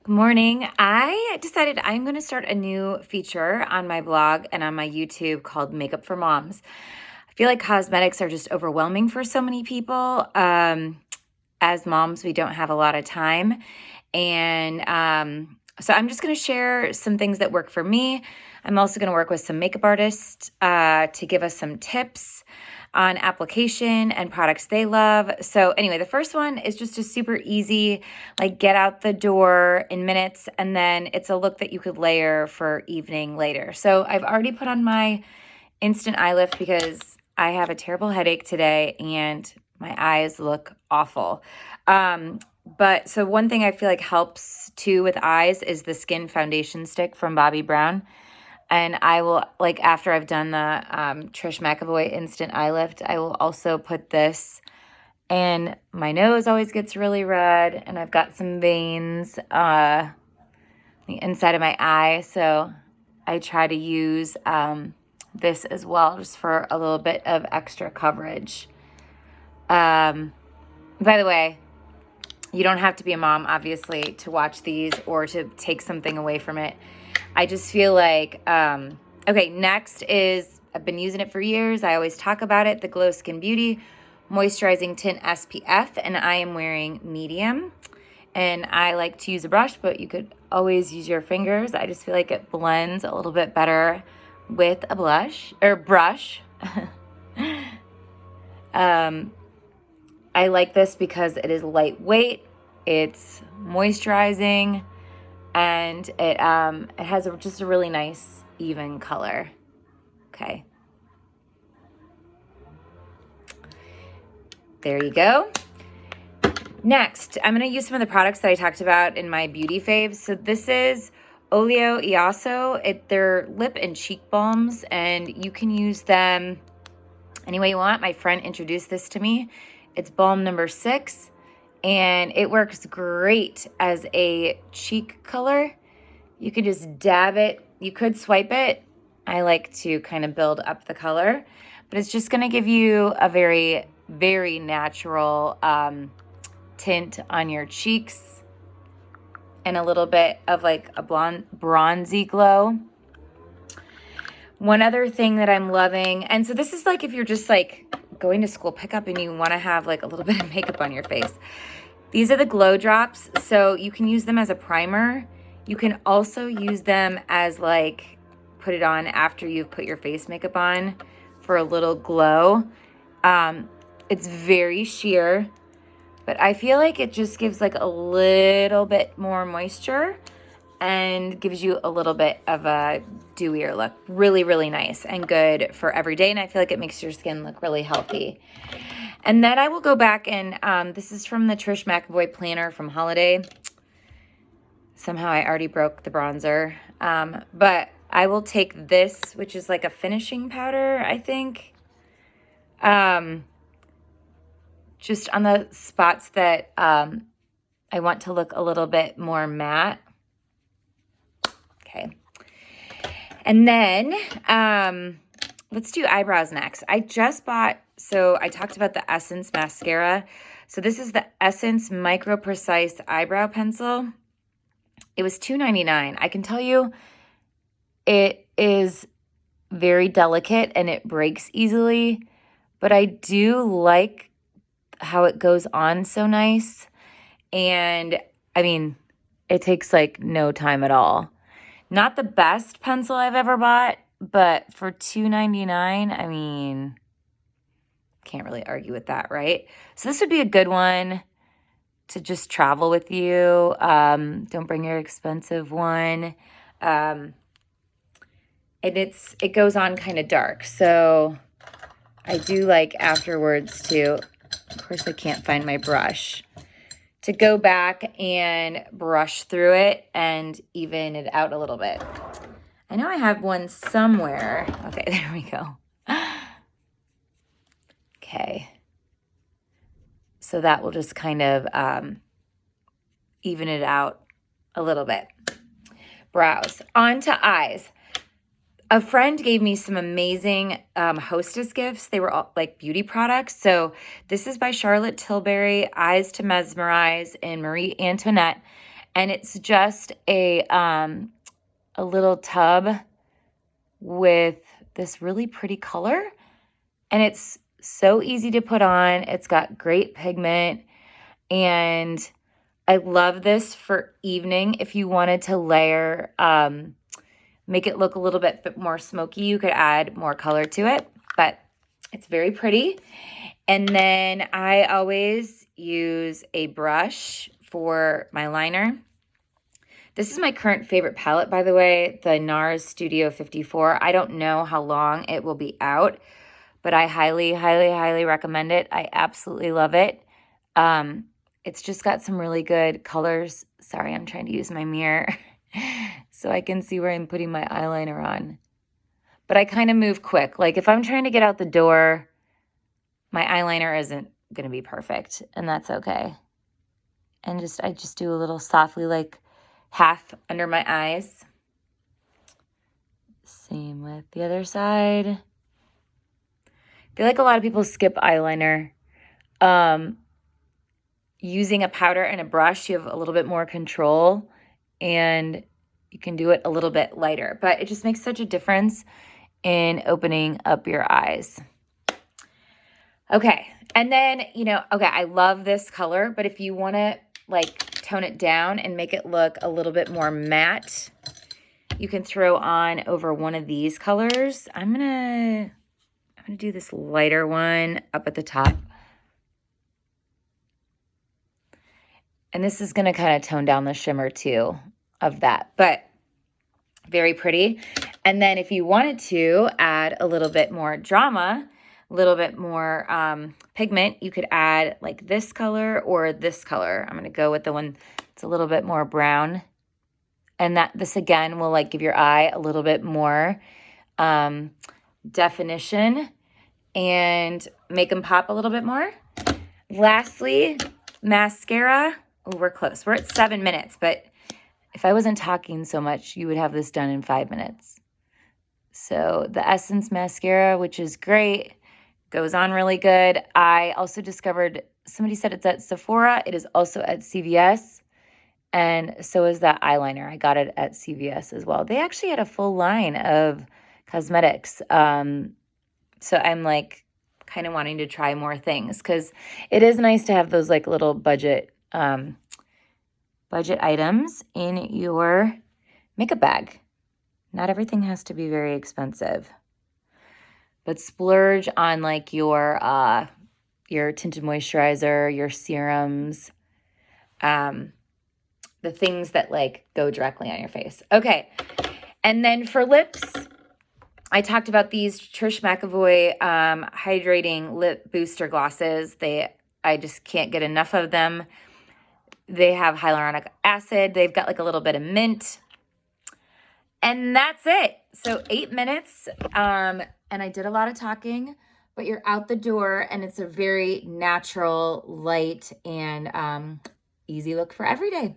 Good morning. I decided I'm going to start a new feature on my blog and on my YouTube called Makeup for Moms. I feel like cosmetics are just overwhelming for so many people. As moms, we don't have a lot of time. And so I'm just going to share some things that work for me. I'm also going to work with some makeup artists to give us some tips on application and products they love. So anyway, the first one is just a super easy, like get out the door in minutes, and then it's a look that you could layer for evening later. So I've already put on my instant eye lift because I have a terrible headache today and my eyes look awful. But so one thing I feel like helps too with eyes is the Skin Foundation Stick from Bobbi Brown. And I will, like after I've done the Trish McEvoy Instant Eye Lift, I will also put this. And my nose always gets really red, and I've got some veins the inside of my eye. So I try to use this as well, just for a little bit of extra coverage. By the way, you don't have to be a mom, obviously, to watch these or to take something away from it. I just feel like, okay, next is, I've been using it for years. I always talk about it, the Glow Skin Beauty Moisturizing Tint SPF, and I am wearing medium. And I like to use a brush, but you could always use your fingers. I just feel like it blends a little bit better with a brush. I like this because it is lightweight, it's moisturizing, and it has just a really nice even color. Okay. There you go. Next, I'm going to use some of the products that I talked about in my beauty faves. So this is Oleo Iaso. They're lip and cheek balms, and you can use them any way you want. My friend introduced this to me. It's balm number 6, and it works great as a cheek color. You could just dab it. You could swipe it. I like to kind of build up the color, but it's just going to give you a very, very natural tint on your cheeks and a little bit of like a bronzy glow. One other thing that I'm loving, and so this is like if you're just like going to school pickup and you want to have like a little bit of makeup on your face. These are the Glow Drops, so you can use them as a primer. You can also use them as like, put it on after you've put your face makeup on for a little glow. It's very sheer, but I feel like it just gives like a little bit more moisture and gives you a little bit of a dewier look. Really, really nice and good for every day. And I feel like it makes your skin look really healthy. And then I will go back and this is from the Trish McEvoy Planner from Holiday. Somehow I already broke the bronzer. But I will take this, which is like a finishing powder, I think. Just on the spots that I want to look a little bit more matte. Okay. And then let's do eyebrows next. I just bought, so I talked about the Essence mascara. So this is the Essence Micro Precise Eyebrow Pencil. It was $2.99. I can tell you it is very delicate and it breaks easily, but I do like how it goes on so nice. And I mean, it takes like no time at all. Not the best pencil I've ever bought, but for $2.99, I mean, can't really argue with that, right? So this would be a good one to just travel with you. Don't bring your expensive one. And it goes on kind of dark. So I do like afterwards to, of course I can't find my brush, to go back and brush through it and even it out a little bit. I know I have one somewhere. Okay, there we go. Okay. So that will just kind of even it out a little bit. Brows. On to eyes. A friend gave me some amazing Hostess gifts. They were all like beauty products. So this is by Charlotte Tilbury, Eyes to Mesmerize, and Marie Antoinette. And it's just a little tub with this really pretty color. And it's so easy to put on. It's got great pigment. And I love this for evening. If you wanted to layer, make it look a little bit more smoky, you could add more color to it. But it's very pretty. And then I always use a brush for my liner. This is my current favorite palette, by the way, the NARS Studio 54. I don't know how long it will be out, but I highly, highly, highly recommend it. I absolutely love it. It's just got some really good colors. Sorry, I'm trying to use my mirror so I can see where I'm putting my eyeliner on. But I kind of move quick. Like if I'm trying to get out the door, my eyeliner isn't going to be perfect, and that's okay. And I just do a little softly, like half under my eyes. Same with the other side. I feel like a lot of people skip eyeliner. Using a powder and a brush, you have a little bit more control, and you can do it a little bit lighter. But it just makes such a difference in opening up your eyes. Okay, and then, okay, I love this color, but if you want to like tone it down and make it look a little bit more matte, you can throw on over one of these colors. I'm gonna do this lighter one up at the top. And this is gonna kind of tone down the shimmer too of that, but very pretty. And then if you wanted to add a little bit more drama, a little bit more pigment, you could add like this color or this color. I'm gonna go with the one that's a little bit more brown. And this again will like give your eye a little bit more definition and make them pop a little bit more. Lastly, mascara. Oh, we're close. We're at 7 minutes, but if I wasn't talking so much, you would have this done in 5 minutes. So the Essence mascara, which is great, goes on really good. I also discovered, somebody said it's at Sephora. It is also at CVS. And so is that eyeliner. I got it at CVS as well. They actually had a full line of cosmetics. So I'm like kind of wanting to try more things because it is nice to have those like little budget items in your makeup bag. Not everything has to be very expensive, but splurge on like your tinted moisturizer, your serums, the things that like go directly on your face. Okay, and then for lips, I talked about these Trish McEvoy hydrating lip booster glosses. I just can't get enough of them. They have hyaluronic acid. They've got like a little bit of mint. And that's it. So 8 minutes. And I did a lot of talking, but you're out the door and it's a very natural, light, and easy look for every day.